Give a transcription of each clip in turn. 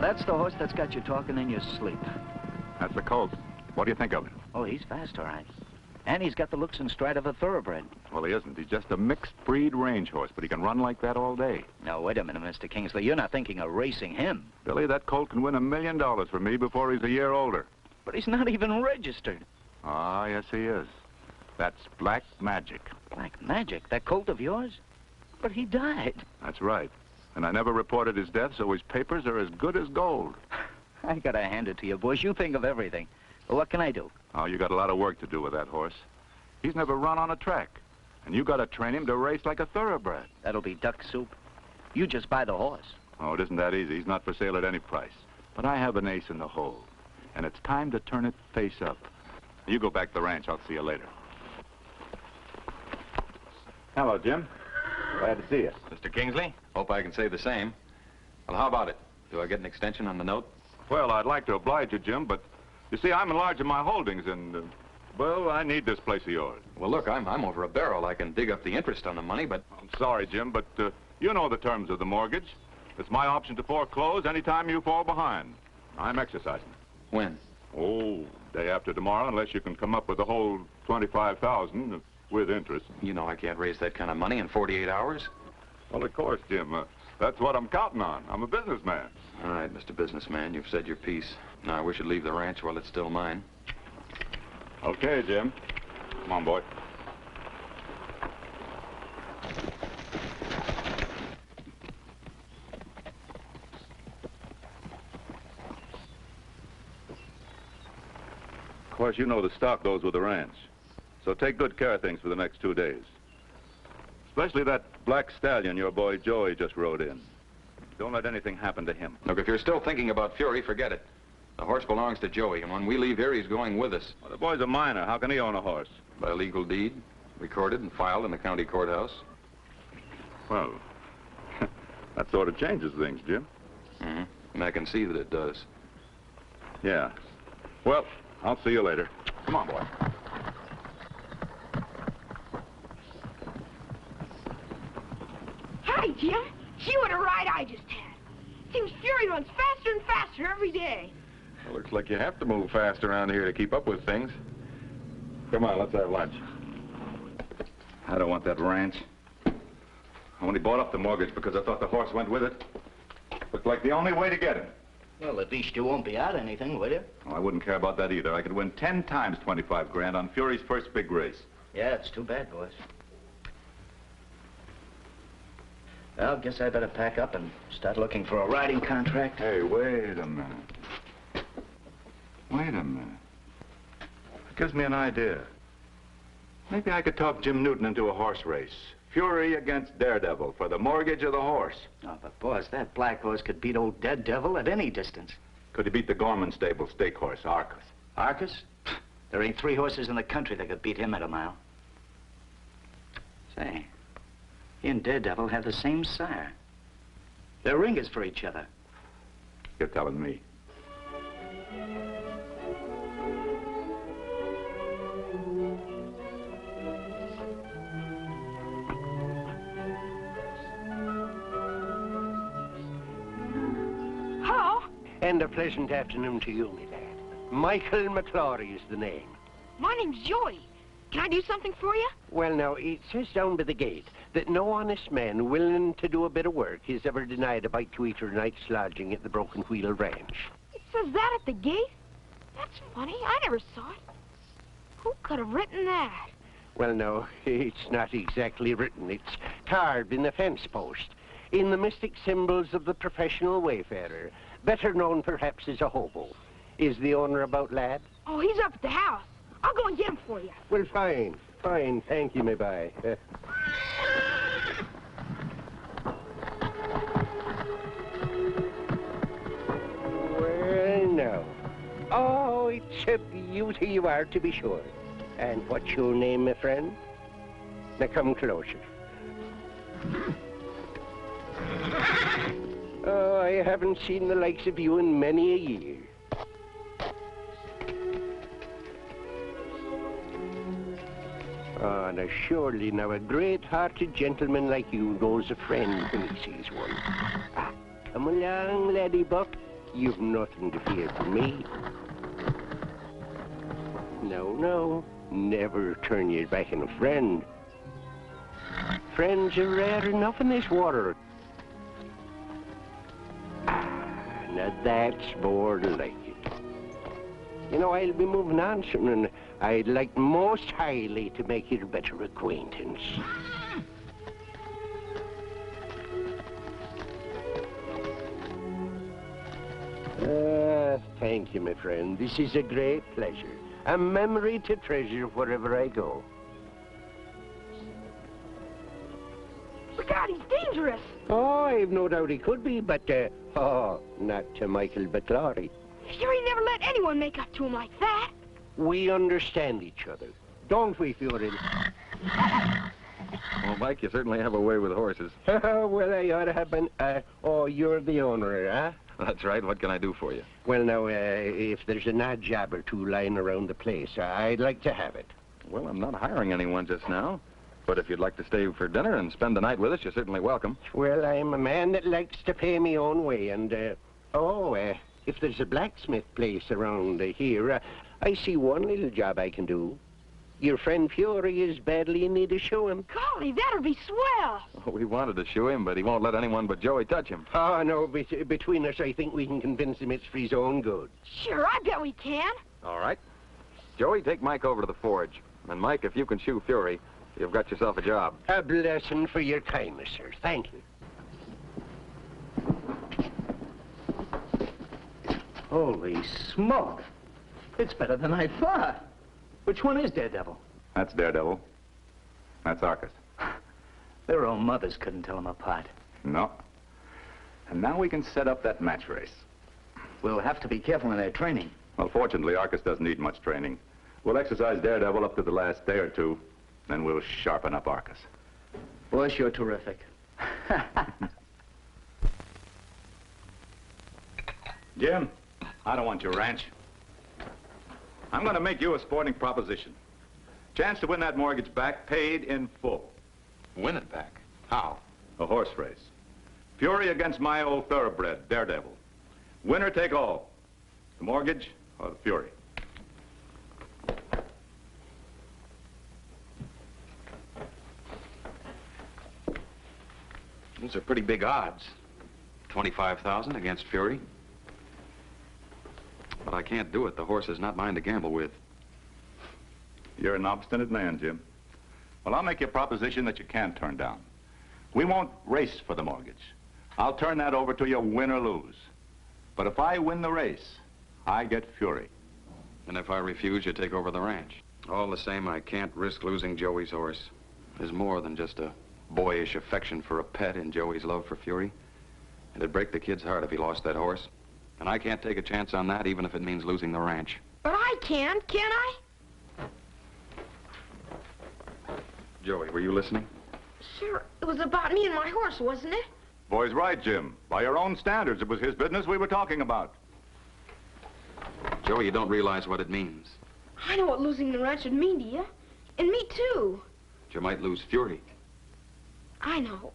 that's the horse that's got you talking in your sleep. That's the colt. What do you think of it? Oh, he's fast, all right. And he's got the looks and stride of a thoroughbred. Well, he isn't. He's just a mixed breed range horse, but he can run like that all day. Now, wait a minute, Mr. Kingsley. You're not thinking of racing him. Billy, that colt can win $1 million for me before he's a year older. But he's not even registered. Ah, yes, he is. That's Black Magic. Black Magic? That colt of yours? But he died. That's right. And I never reported his death, so his papers are as good as gold. I gotta hand it to you, boys. You think of everything. Well, what can I do? Oh, you got a lot of work to do with that horse. He's never run on a track. And you gotta train him to race like a thoroughbred. That'll be duck soup. You just buy the horse. Oh, it isn't that easy. He's not for sale at any price. But I have an ace in the hole. And it's time to turn it face up. You go back to the ranch. I'll see you later. Hello, Jim. Glad to see you. Mr. Kingsley, hope I can say the same. Well, how about it? Do I get an extension on the note? Well, I'd like to oblige you, Jim, but you see, I'm enlarging my holdings and, well, I need this place of yours. Well, look, I'm over a barrel. I can dig up the interest on the money, but... I'm sorry, Jim, but you know the terms of the mortgage. It's my option to foreclose anytime you fall behind. I'm exercising. When? Oh, day after tomorrow, unless you can come up with the whole $25,000 with interest. You know I can't raise that kind of money in 48 hours. Well, of course, Jim. That's what I'm counting on. I'm a businessman. All right, Mr. Businessman, you've said your piece. Now, I wish you'd leave the ranch while it's still mine. Okay, Jim. Come on, boy. Of course, you know the stock goes with the ranch. So take good care of things for the next 2 days. Especially that black stallion your boy Joey just rode in. Don't let anything happen to him. Look, if you're still thinking about Fury, forget it. The horse belongs to Joey, and when we leave here, he's going with us. Well, the boy's a minor. How can he own a horse? By legal deed, recorded and filed in the county courthouse. Well, that sort of changes things, Jim. Mm-hmm. And I can see that it does. Yeah. Well, I'll see you later. Come on, boy. Hi, Jim. See what a ride I just had. Seems Fury runs faster and faster every day. Well, looks like you have to move fast around here to keep up with things. Come on, let's have lunch. I don't want that ranch. I only bought up the mortgage because I thought the horse went with it. Looked like the only way to get him. Well, at least you won't be out anything, will you? Oh, I wouldn't care about that either. I could win 10 times 25 grand on Fury's first big race. Yeah, it's too bad, boys. Well, guess I better pack up and start looking for a riding contract. Hey, wait a minute. Wait a minute. It gives me an idea. Maybe I could talk Jim Newton into a horse race. Fury against Daredevil for the mortgage of the horse. Oh, but boss, that black horse could beat old Daredevil at any distance. Could he beat the Gorman stable stake horse, Arcus? Arcus? There ain't 3 horses in the country that could beat him at a mile. Say, he and Daredevil have the same sire. They're ringers for each other. You're telling me. Hello. And a pleasant afternoon to you, me lad. Michael McClory is the name. My name's Joey. Can I do something for you? Well, now, it says down by the gate that no honest man willing to do a bit of work is ever denied a bite to eat or a night's lodging at the Broken Wheel Ranch. It says that at the gate? That's funny. I never saw it. Who could have written that? Well, no, it's not exactly written. It's carved in the fence post, in the mystic symbols of the professional wayfarer, better known perhaps as a hobo. Is the owner about, lad? Oh, he's up at the house. I'll go and get him for you. Well, fine. Fine. Thank you, my boy. Well, now. Oh, it's a beauty you are, to be sure. And what's your name, my friend? Now, come closer. Oh, I haven't seen the likes of you in many a year. Oh, now surely now a great-hearted gentleman like you knows a friend when he sees one. Ah, come along, laddie buck. You've nothing to fear from me. No, no. Never turn your back on a friend. Friends are rare enough in this water. Ah, now that's more like it. You know, I'll be moving on soon, and I'd like most highly to make your better acquaintance. Thank you, my friend. This is a great pleasure. A memory to treasure wherever I go. Look out, he's dangerous. Oh, I've no doubt he could be, but, not to Michael Baclari. Fury never let anyone make up to him like that. We understand each other, don't we, Fury? Well, Mike, you certainly have a way with horses. Well, I ought to have been, you're the owner, huh? That's right. What can I do for you? Well, now, if there's an odd job or two lying around the place, I'd like to have it. Well, I'm not hiring anyone just now. But if you'd like to stay for dinner and spend the night with us, you're certainly welcome. Well, I'm a man that likes to pay me own way, and, if there's a blacksmith place around here, I see one little job I can do. Your friend Fury is badly in need of shoeing. Golly, that'll be swell. Oh, we wanted to shoe him, but he won't let anyone but Joey touch him. Oh, no, between us, I think we can convince him it's for his own good. Sure, I bet we can. All right. Joey, take Mike over to the forge. And, Mike, if you can shoe Fury, you've got yourself a job. A blessing for your kindness, sir. Thank you. Holy smoke. It's better than I thought. Which one is Daredevil? That's Daredevil. That's Arcus. Their own mothers couldn't tell them apart. No. And now we can set up that match race. We'll have to be careful in their training. Well, fortunately, Arcus doesn't need much training. We'll exercise Daredevil up to the last day or two, then we'll sharpen up Arcus. Boss, you're terrific. Jim, I don't want your ranch. I'm going to make you a sporting proposition. Chance to win that mortgage back, paid in full. Win it back. How? A horse race. Fury against my old thoroughbred, Daredevil. Winner take all. The mortgage or the Fury. Those are pretty big odds. 25,000 against Fury. But I can't do it. The horse is not mine to gamble with. You're an obstinate man, Jim. Well, I'll make you a proposition that you can't turn down. We won't race for the mortgage. I'll turn that over to you, win or lose. But if I win the race, I get Fury. And if I refuse, you take over the ranch. All the same, I can't risk losing Joey's horse. There's more than just a boyish affection for a pet in Joey's love for Fury. It'd break the kid's heart if he lost that horse. And I can't take a chance on that, even if it means losing the ranch. But I can I? Joey, were you listening? Sure, it was about me and my horse, wasn't it? Boy's right, Jim. By your own standards, it was his business we were talking about. Joey, you don't realize what it means. I know what losing the ranch would mean to you. And me, too. You might lose Fury. I know.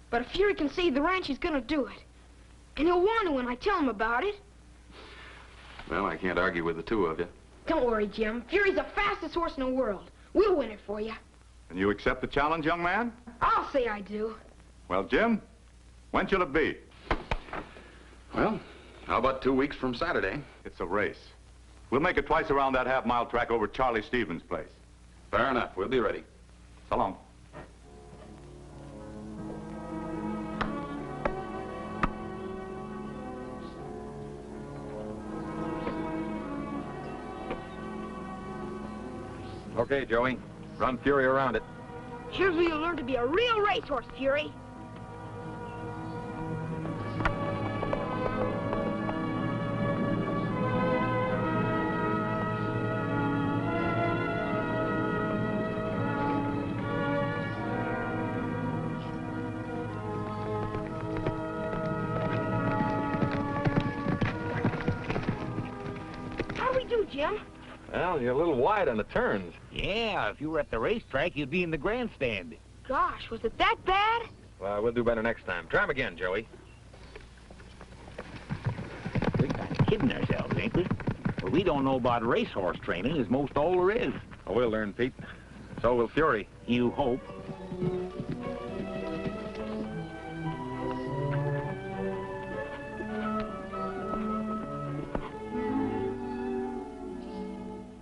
But if Fury can save the ranch, he's gonna do it. And he'll want to when I tell him about it. Well, I can't argue with the two of you. Don't worry, Jim. Fury's the fastest horse in the world. We'll win it for you. And you accept the challenge, young man? I'll say I do. Well, Jim, when shall it be? Well, how about 2 weeks from Saturday? It's a race. We'll make it twice around that half-mile track over Charlie Stevens' place. Fair enough. We'll be ready. So long. Okay, Joey. Run Fury around it. Here's where you'll learn to be a real racehorse, Fury. How do we do, Jim? Well, you're a little wide on the turns. Yeah, if you were at the racetrack, you'd be in the grandstand. Gosh, was it that bad? Well, we'll do better next time. Try him again, Joey. Big kidding ourselves, ain't we? Well, we don't know about racehorse training is most all there is. Oh, we'll learn, Pete. So will Fury. You hope.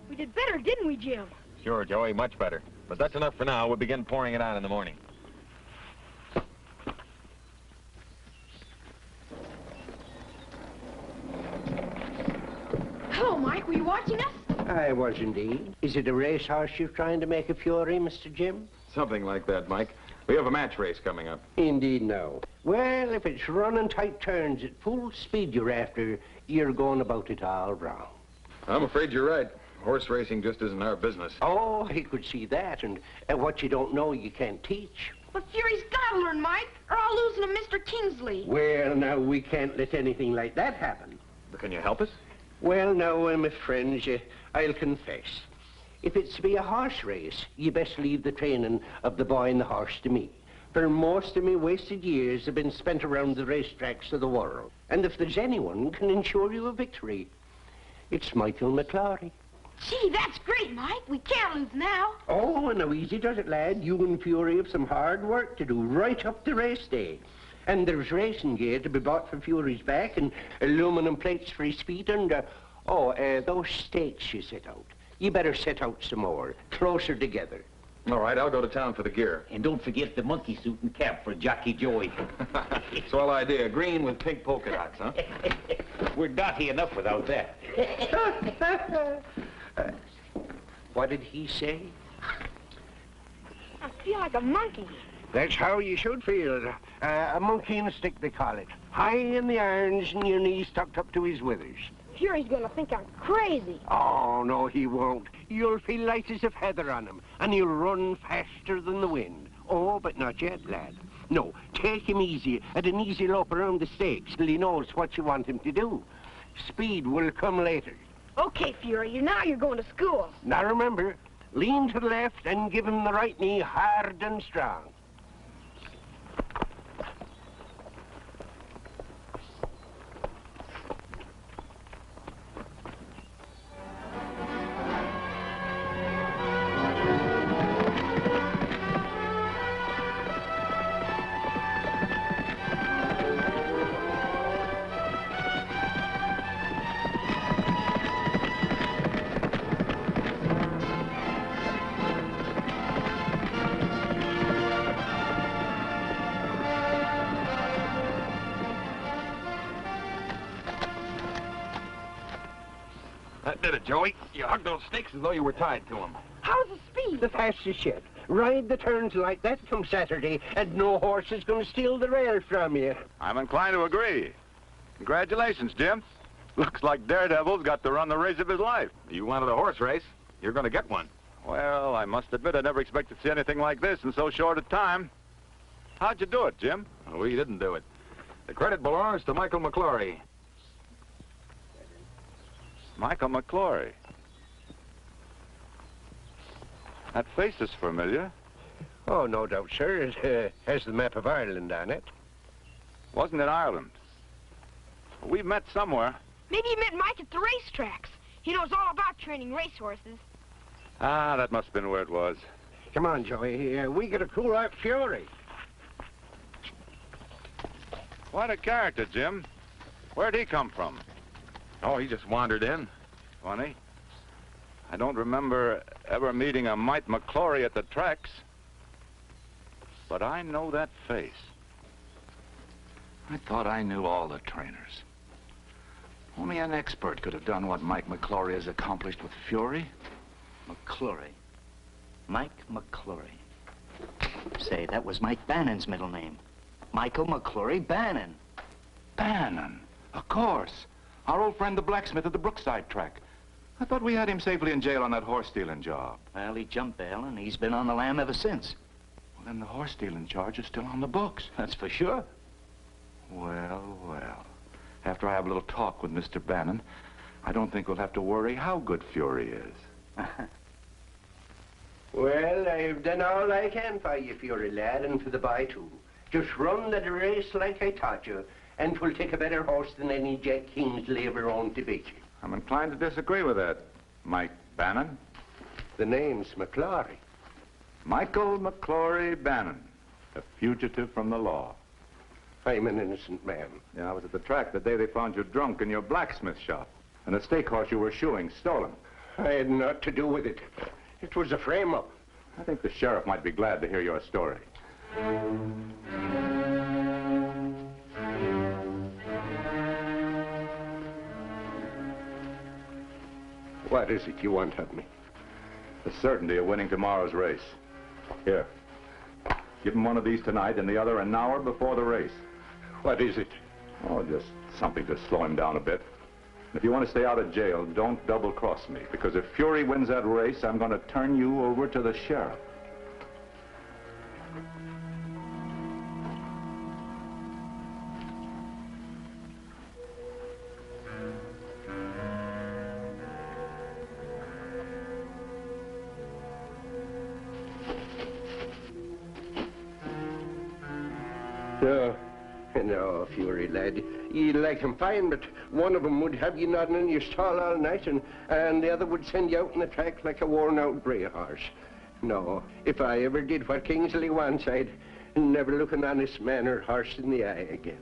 We did better, didn't we, Jim? Sure, Joey, much better. But that's enough for now. We'll begin pouring it on in the morning. Hello, Mike. Were you watching us? I was indeed. Is it a racehorse you're trying to make a fury, Mr. Jim? Something like that, Mike. We have a match race coming up. Indeed, no. Well, if it's running tight turns at full speed you're after, you're going about it all wrong. I'm afraid you're right. Horse racing just isn't our business. Oh, I could see that, and what you don't know, you can't teach. But Fury's got to learn, Mike, or I'll lose to Mr. Kingsley. Well, now, we can't let anything like that happen. But can you help us? Well, now, my friends, I'll confess. If it's to be a horse race, you best leave the training of the boy and the horse to me. For most of me wasted years have been spent around the racetracks of the world. And if there's anyone can ensure you a victory, it's Michael McClory. Gee, that's great, Mike. We can't lose now. Oh, no, easy does it, lad. You and Fury have some hard work to do right up to race day. And there's racing gear to be bought for Fury's back, and aluminum plates for his feet, and, those stakes you set out. You better set out some more, closer together. All right, I'll go to town for the gear. And don't forget the monkey suit and cap for Jockey Joey. Swell idea. Green with pink polka dots, huh? We're dotty enough without that. What did he say? I feel like a monkey. That's how you should feel. A monkey in a stick, they call it. High in the irons and your knees tucked up to his withers. Fury's gonna think I'm crazy. Oh, no, he won't. You'll feel light as a feather on him, and he'll run faster than the wind. Oh, but not yet, lad. No, take him easy, at an easy lope around the stakes till he knows what you want him to do. Speed will come later. Okay, Fury, now you're going to school. Now remember, lean to the left and give him the right knee hard and strong. That did it, Joey. You hugged those stakes as though you were tied to them. How's the speed? The fastest yet. Ride the turns like that come Saturday, and no horse is going to steal the rail from you. I'm inclined to agree. Congratulations, Jim. Looks like Daredevil's got to run the race of his life. You wanted a horse race. You're going to get one. Well, I must admit I never expected to see anything like this in so short a time. How'd you do it, Jim? We didn't do it. The credit belongs to Michael McClory. Michael McClory. That face is familiar. Oh, no doubt, sir. It has the map of Ireland on it. Wasn't it Ireland? We've met somewhere. Maybe you met Mike at the racetracks. He knows all about training racehorses. Ah, that must have been where it was. Come on, Joey. We got to cool out Fury. What a character, Jim. Where'd he come from? Oh, he just wandered in. Funny. I don't remember ever meeting a Mike McClory at the tracks. But I know that face. I thought I knew all the trainers. Only an expert could have done what Mike McClory has accomplished with Fury. McClory. Mike McClory. Say, that was Mike Bannon's middle name. Michael McClory Bannon. Bannon, of course. Our old friend, the blacksmith at the Brookside track. I thought we had him safely in jail on that horse-stealing job. Well, he jumped bail, and he's been on the lam ever since. Well, then the horse-stealing charge is still on the books. That's for sure. Well, well. After I have a little talk with Mr. Bannon, I don't think we'll have to worry how good Fury is. Well, I've done all I can for you, Fury lad, and for the boy, too. Just run that race like I taught you, and 'twill take a better horse than any Jack Kingsley ever owned to beat you. I'm inclined to disagree with that, Mike Bannon. The name's McClory. Michael McClory Bannon, a fugitive from the law. I'm an innocent man. Yeah, I was at the track the day they found you drunk in your blacksmith shop. And the stake horse you were shoeing, stolen. I had naught to do with it. It was a frame-up. I think the sheriff might be glad to hear your story. What is it you want of me? The certainty of winning tomorrow's race. Here. Give him one of these tonight and the other an hour before the race. What is it? Oh, just something to slow him down a bit. If you want to stay out of jail, don't double-cross me, because if Fury wins that race, I'm going to turn you over to the sheriff. No, Fury, lad. You like him fine, but one of them would have you nodding in your stall all night, and the other would send you out in the track like a worn-out grey horse. No, if I ever did what Kingsley wants, I'd never look an honest man or horse in the eye again.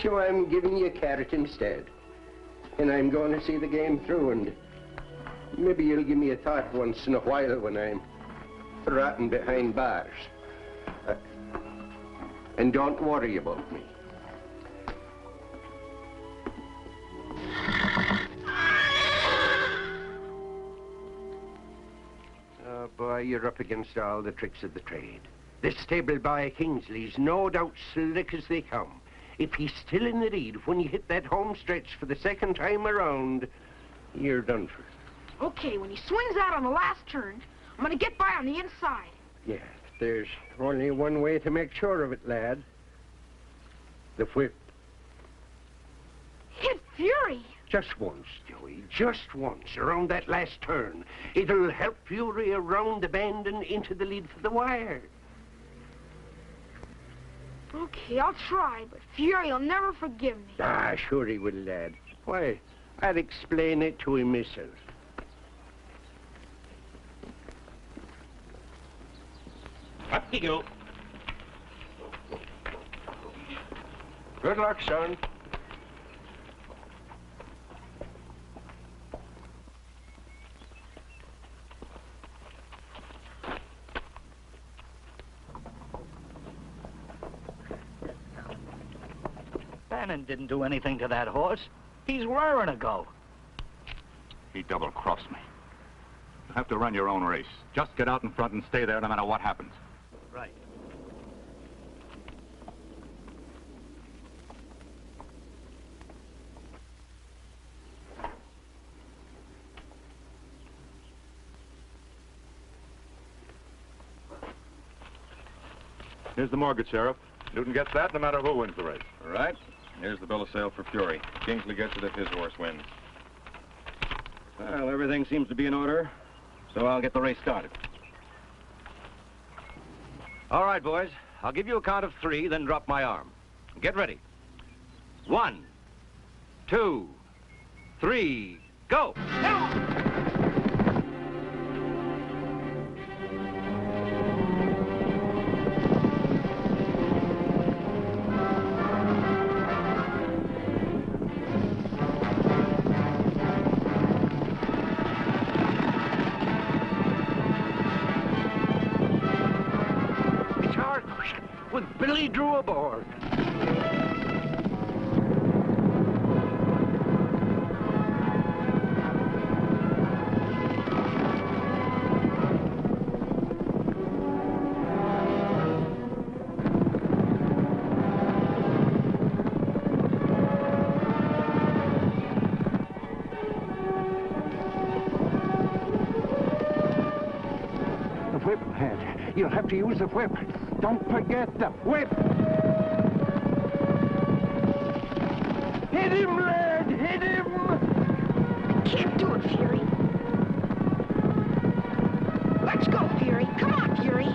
So I'm giving you a carrot instead. And I'm going to see the game through, and maybe you'll give me a thought once in a while when I'm rotting behind bars. And don't worry about me. Oh, boy, you're up against all the tricks of the trade. This stable boy Kingsley's no doubt slick as they come. If he's still in the lead when you hit that home stretch for the second time around, you're done for. Okay, when he swings out on the last turn, I'm gonna get by on the inside. Yeah, there's only one way to make sure of it, lad. The whip. Hit Fury! Just once, Joey, just once, around that last turn. It'll help Fury around the bend and into the lead for the wire. Okay, I'll try, but Fury'll never forgive me. Ah, sure he will, lad. Why, I'll explain it to him myself. Up you go. Good luck, son. Bannon didn't do anything to that horse. He's raring to go. He double-crossed me. You have to run your own race. Just get out in front and stay there no matter what happens. Right. Here's the mortgage, Sheriff. Newton gets that no matter who wins the race. All right. Here's the bill of sale for Fury. Kingsley gets it if his horse wins. Well, everything seems to be in order, so I'll get the race started. All right, boys. I'll give you a count of 3, then drop my arm. Get ready. 1, 2, 3, go! With Billy Drew aboard. whip, lad. You'll have to use the whip. Don't forget the whip. Hit him, lad! Hit him! Can't do it, Fury. Let's go, Fury. Come on, Fury.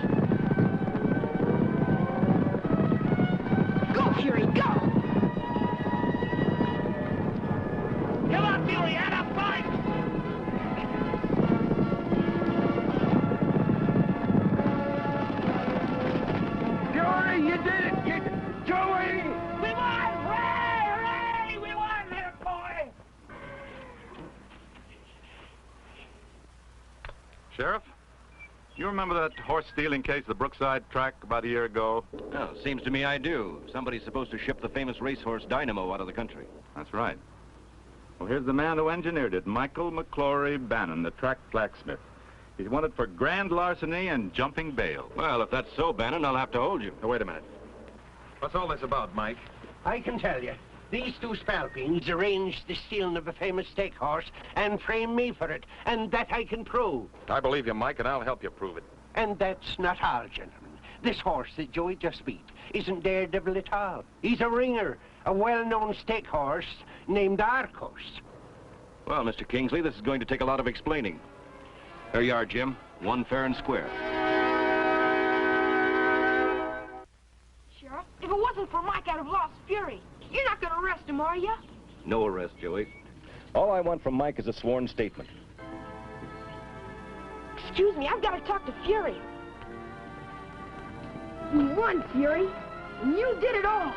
Go, Fury, go! Come on, Fury, add up, fight! Fury, you did it! Joey! We won! Hooray! Hooray! We won, little boy! Sheriff, you remember that horse stealing case at the Brookside track about a year ago? Oh, seems to me I do. Somebody's supposed to ship the famous racehorse Dynamo out of the country. That's right. Well, here's the man who engineered it, Michael McClory Bannon, the track blacksmith. He's wanted for grand larceny and jumping bail. Well, if that's so, Bannon, I'll have to hold you. Now, wait a minute. What's all this about, Mike? I can tell you. These two spalpeens arranged the stealing of a famous stake horse and framed me for it, and that I can prove. I believe you, Mike, and I'll help you prove it. And that's not all, gentlemen. This horse that Joey just beat isn't Daredevil at all. He's a ringer, a well-known stake horse named Arcos. Well, Mr. Kingsley, this is going to take a lot of explaining. There you are, Jim. One fair and square. Sheriff, if it wasn't for Mike, I'd have lost Fury. You're not gonna arrest him, are you? No arrest, Joey. All I want from Mike is a sworn statement. Excuse me, I've got to talk to Fury. We won, Fury. And you did it all.